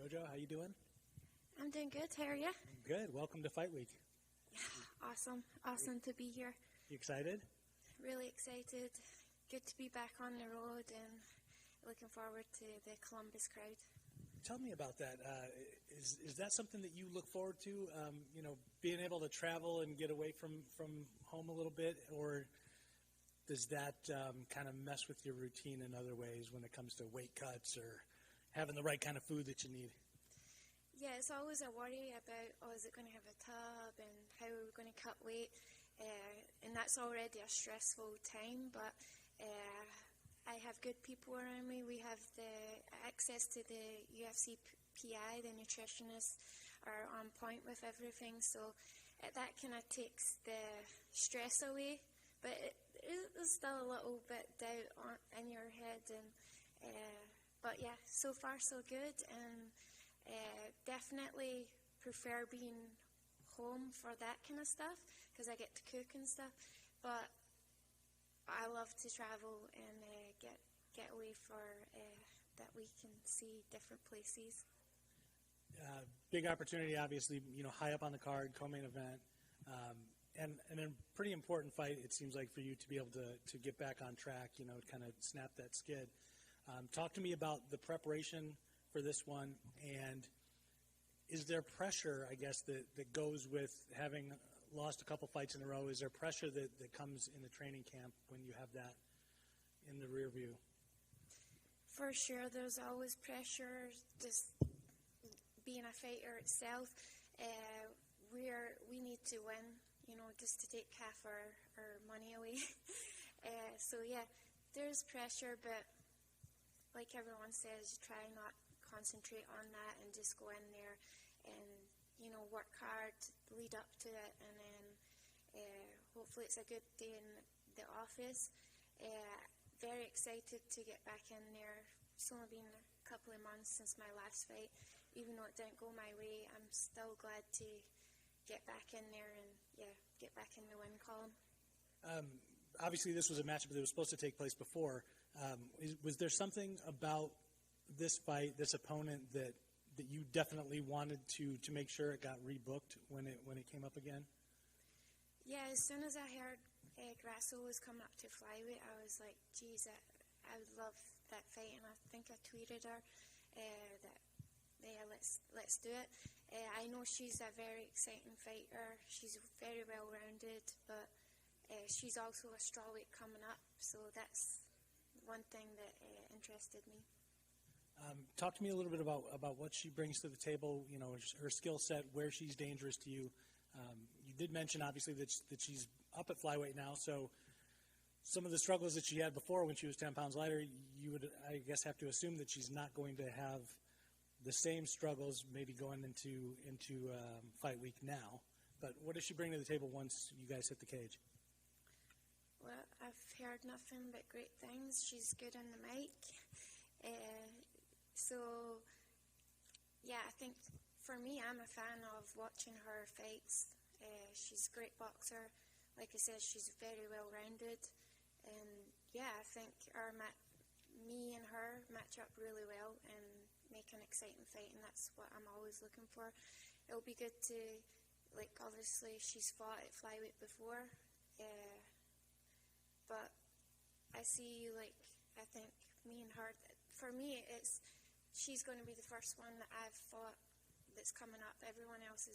Jojo, how you doing? I'm doing good. How are you? Good. Welcome to Fight Week. Awesome. Awesome to be here. You excited? Really excited. Good to be back on the road and looking forward to the Columbus crowd. Tell me about that. Is that something that you look forward to? Being able to travel and get away from home a little bit, or does that kind of mess with your routine in other ways when it comes to weight cuts or having the right kind of food that you need? Yeah, it's always a worry about, is it going to have a tub and how are we going to cut weight? And that's already a stressful time, but I have good people around me. We have the access to the UFC PI, the nutritionists are on point with everything, so that kind of takes the stress away, but there's still a little bit doubt in your head, but yeah, so far so good, and definitely prefer being home for that kind of stuff because I get to cook and stuff, but I love to travel and get away for that we can see different places. Big opportunity, obviously, high up on the card, co-main event, and a pretty important fight, it seems like, for you to be able to get back on track, kind of snap that skid. Talk to me about the preparation for this one, and is there pressure, I guess, that goes with having lost a couple fights in a row? Is there pressure that comes in the training camp when you have that in the rear view? For sure, there's always pressure, just being a fighter itself. We need to win, just to take half our money away. So yeah, there's pressure, but like everyone says, try not concentrate on that and just go in there and work hard, lead up to it, and then hopefully it's a good day in the office. Very excited to get back in there. It's only been a couple of months since my last fight. Even though it didn't go my way, I'm still glad to get back in there and get back in the win column. Obviously this was a matchup that was supposed to take place before. Was there something about this fight, this opponent, that you definitely wanted to make sure it got rebooked when it came up again? Yeah, as soon as I heard Grasso was coming up to flyweight, I was like, geez, I would love that fight, and I think I tweeted her that let's do it. I know she's a very exciting fighter. She's very well rounded, but she's also a strawweight coming up, so that's one thing that interested me. Talk to me a little bit about what she brings to the table, her skill set, where she's dangerous to you. You did mention, obviously, that she's up at flyweight now, so some of the struggles that she had before when she was 10 pounds lighter, you would, I guess, have to assume that she's not going to have the same struggles maybe going into fight week now. But what does she bring to the table once you guys hit the cage? Well, I've heard nothing but great things. She's good on the mic. So, yeah, I think for me, I'm a fan of watching her fights. She's a great boxer. Like I said, she's very well-rounded. And, yeah, I think me and her match up really well and make an exciting fight, and that's what I'm always looking for. It'll be good to, obviously she's fought at flyweight before, but I see, I think me and her, for me, she's going to be the first one that I've fought that's coming up. Everyone else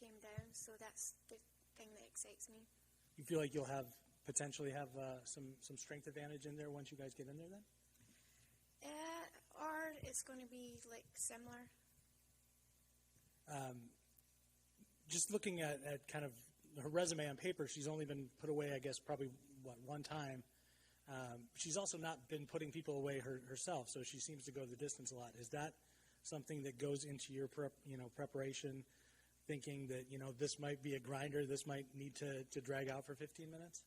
came down, so that's the thing that excites me. You feel like you'll potentially have some strength advantage in there once you guys get in there then? Or it's going to be similar. Just looking at kind of her resume on paper, she's only been put away, I guess, probably one time. She's also not been putting people away herself, so she seems to go the distance a lot. Is that something that goes into your preparation, thinking that this might be a grinder, this might need to drag out for 15 minutes?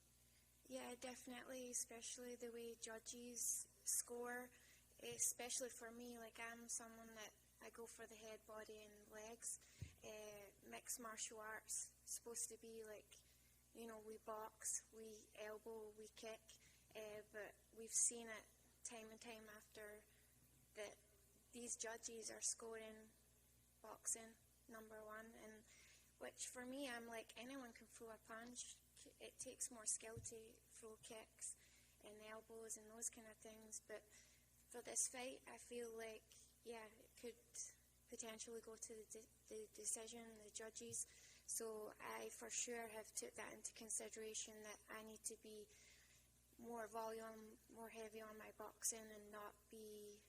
Yeah, definitely, especially the way judges score. Especially for me, I'm someone that I go for the head, body, and legs. Mixed martial arts supposed to be we box, we elbow, we kick, but we've seen it time and time after that these judges are scoring boxing, number one, and which for me, I'm like, anyone can throw a punch. It takes more skill to throw kicks and elbows and those kind of things, but for this fight, I feel like, yeah, it could potentially go to the decision, the judges. So I for sure have took that into consideration, that I need to be more volume, more heavy on my boxing and not be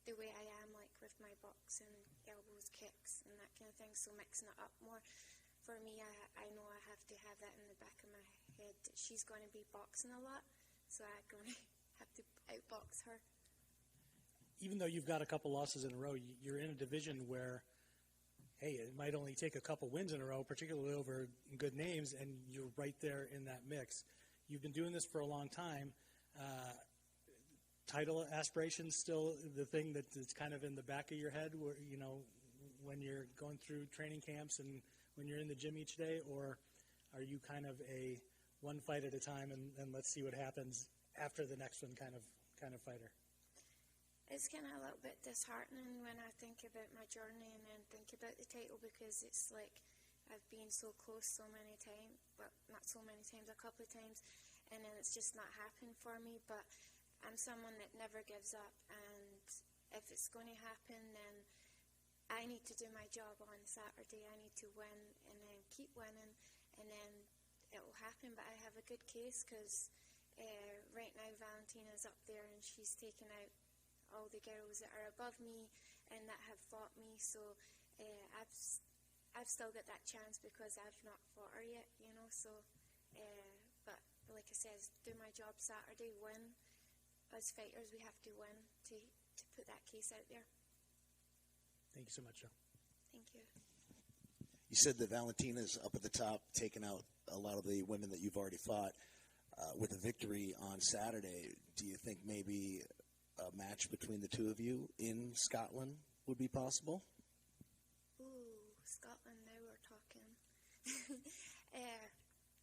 the way I am like with my boxing, elbows, kicks and that kind of thing. So mixing it up more. For me, I know I have to have that in the back of my head. She's going to be boxing a lot, so I'm going to have to outbox her. Even though you've got a couple losses in a row, you're in a division where, hey, it might only take a couple wins in a row, particularly over good names, and you're right there in that mix. You've been doing this for a long time. Title aspirations still the thing that's kind of in the back of your head, where, you know, when you're going through training camps and when you're in the gym each day, or are you kind of a one fight at a time and let's see what happens after the next one kind of fighter? It's kind of a little bit disheartening when I think about my journey and then think about the title, because it's like I've been so close so many times, but not so many times, a couple of times, and then it's just not happened for me. But I'm someone that never gives up, and if it's going to happen, then I need to do my job on Saturday. I need to win and then keep winning, and then it will happen. But I have a good case, because right now Valentina's up there and she's taken out all the girls that are above me and that have fought me. So I've still got that chance because I've not fought her yet, you know. So, but like I said, do my job Saturday, win. As fighters, we have to win to put that case out there. Thank you so much, Joe. Thank you. You said that Valentina's up at the top, taking out a lot of the women that you've already fought. With a victory on Saturday, do you think maybe a match between the two of you in Scotland would be possible? Ooh, Scotland, now we're talking.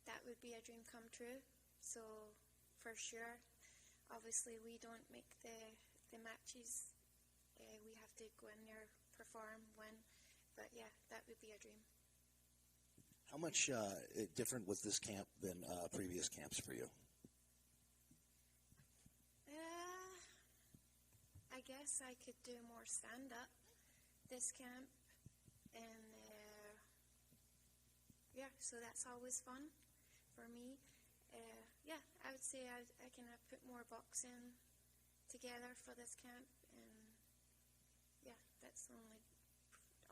That would be a dream come true. So, for sure, obviously we don't make the matches. We have to go in there, perform, win. But yeah, that would be a dream. How much different was this camp than previous camps for you? I guess I could do more stand-up this camp, and yeah, so that's always fun for me. Yeah, I would say I can have put more boxing together for this camp, and yeah, that's only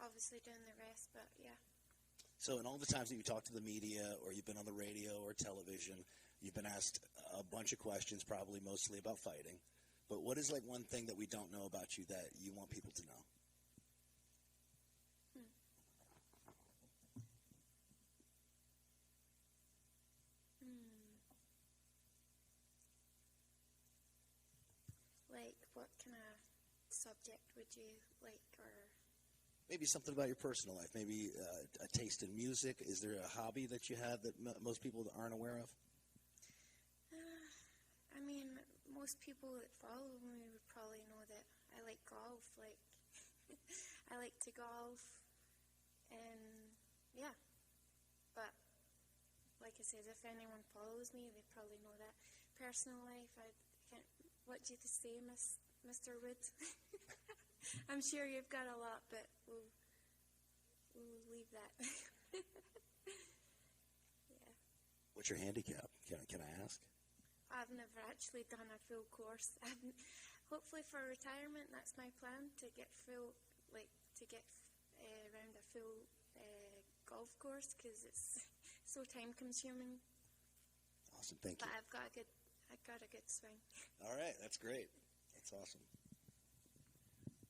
obviously doing the rest, but yeah. So in all the times that you talk to the media or you've been on the radio or television, you've been asked a bunch of questions, probably mostly about fighting. But what is like one thing that we don't know about you that you want people to know? Like, what kind of subject would you like, or? Maybe something about your personal life, maybe a taste in music. Is there a hobby that you have that most people aren't aware of? I mean, most people that follow me would probably know that I like golf. Like, I like to golf, and yeah. But like I said, if anyone follows me, they probably know that. Personal life, I can't. What do you say, Mr. Wood? I'm sure you've got a lot, but we'll leave that. Yeah. What's your handicap? Can I ask? I've never actually done a full course. Hopefully for retirement, that's my plan, to get full, like to get around a full golf course, because it's so time consuming. Awesome, thank you. But I've got a good swing. All right, that's great. That's awesome.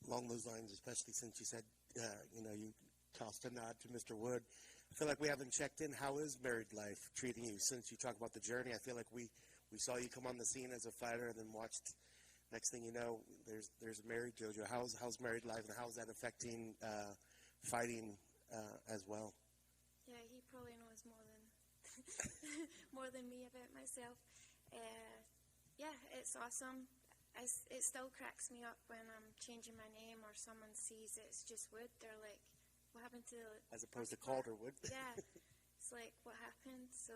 Along those lines, especially since you said, you tossed a nod to Mr. Wood, I feel like we haven't checked in. How is married life treating you? Since you talk about the journey, I feel like we saw you come on the scene as a fighter and then watched, next thing you know, there's a married JoJo. How's married life, and how's that affecting fighting as well? Yeah, he probably knows more than me about myself. Yeah, it's awesome. It still cracks me up when I'm changing my name or someone sees it's just Wood. They're like, what happened to As opposed to first part? Calderwood. Yeah, it's like what happened. So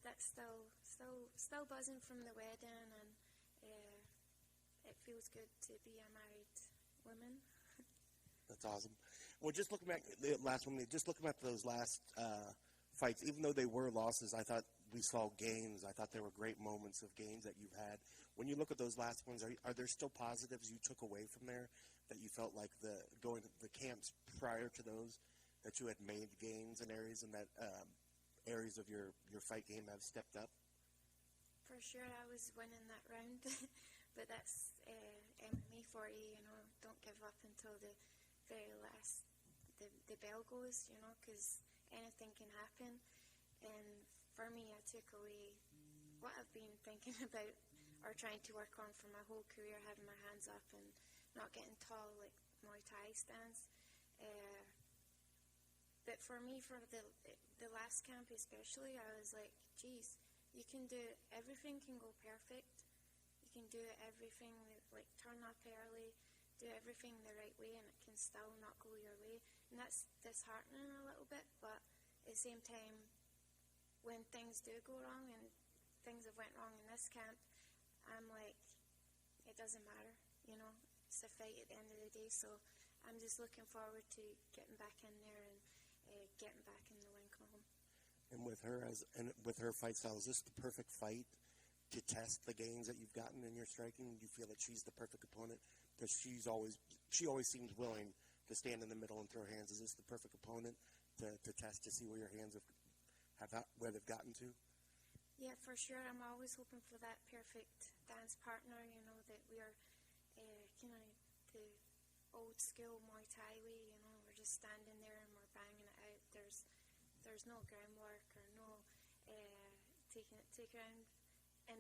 that's still buzzing from the wedding, and it feels good to be a married woman. That's awesome. Well, just looking back, the last one, just looking at those last fights, even though they were losses, I thought we saw gains. I thought there were great moments of gains that you've had. When you look at those last ones, are there still positives you took away from there that you felt like going to the camps prior to those, that you had made gains in areas, and that areas of your fight game have stepped up? For sure, I was winning that round, but that's MMA for you. You know, don't give up until the very last, the bell goes. You know, because anything can happen. And for me, I took away what I've been thinking about or trying to work on for my whole career, having my hands up and not getting tall like Muay Thai stance. But for me, for the last camp especially, I was like, geez, you can do everything can go perfect. You can do everything, like turn up early, do everything the right way, and it can still not go your way. And that's disheartening a little bit, but at the same time, when things do go wrong, and things have went wrong in this camp, I'm like, it doesn't matter, you know, it's a fight at the end of the day, so I'm just looking forward to getting back in there and getting back in the win column. And with her fight style, is this the perfect fight to test the gains that you've gotten in your striking? Do you feel that she's the perfect opponent? Because she always seems willing to stand in the middle and throw hands. Is this the perfect opponent to test to see where your hands where they've gotten to? Yeah, for sure. I'm always hoping for that perfect dance partner, you know, that we are kind of the old school Muay Thai way, you know, we're just standing there and we're banging it out. There's no groundwork or no taking it to ground. And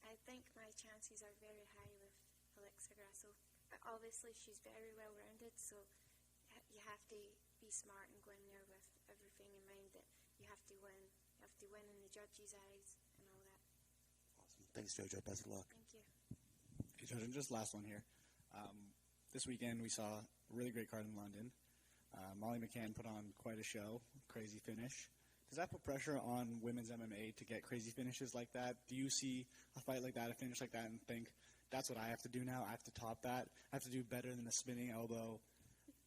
I think my chances are very high with Alexa Grasso. But obviously she's very well rounded, so you have to be smart and go in there with everything in mind that you have to win. You have to win in the judges' eyes and all that. Awesome. Thanks, JoJo. Best of luck. Thank you. Hey, Judge, and just last one here. This weekend we saw a really great card in London. Molly McCann put on quite a show, crazy finish. Does that put pressure on women's MMA to get crazy finishes like that? Do you see a fight like that, a finish like that, and think, that's what I have to do now? I have to top that? I have to do better than a spinning elbow?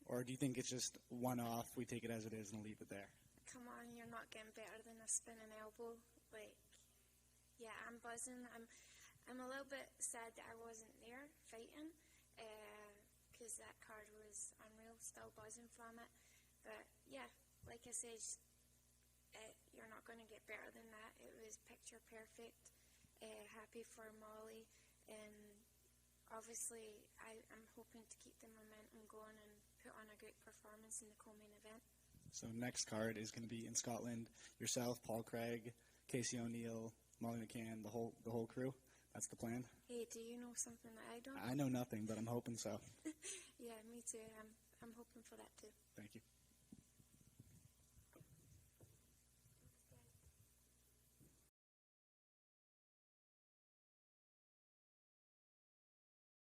Or do you think it's just one-off, we take it as it is and leave it there? Come on, you're not getting better than a spinning elbow. Like, yeah, I'm buzzing. I'm a little bit sad that I wasn't there fighting, because that card was unreal, still buzzing from it. But yeah, like I said, you're not going to get better than that. It was picture perfect. Happy for Molly, and obviously I'm hoping to keep the momentum going and put on a great performance in the co-main event. So next card is going to be in Scotland. Yourself, Paul Craig, Casey O'Neill, Molly McCann, the whole crew. That's the plan. Hey, do you know something that I don't? I know nothing, but I'm hoping so. Yeah, me too. I'm hoping for that too. Thank you.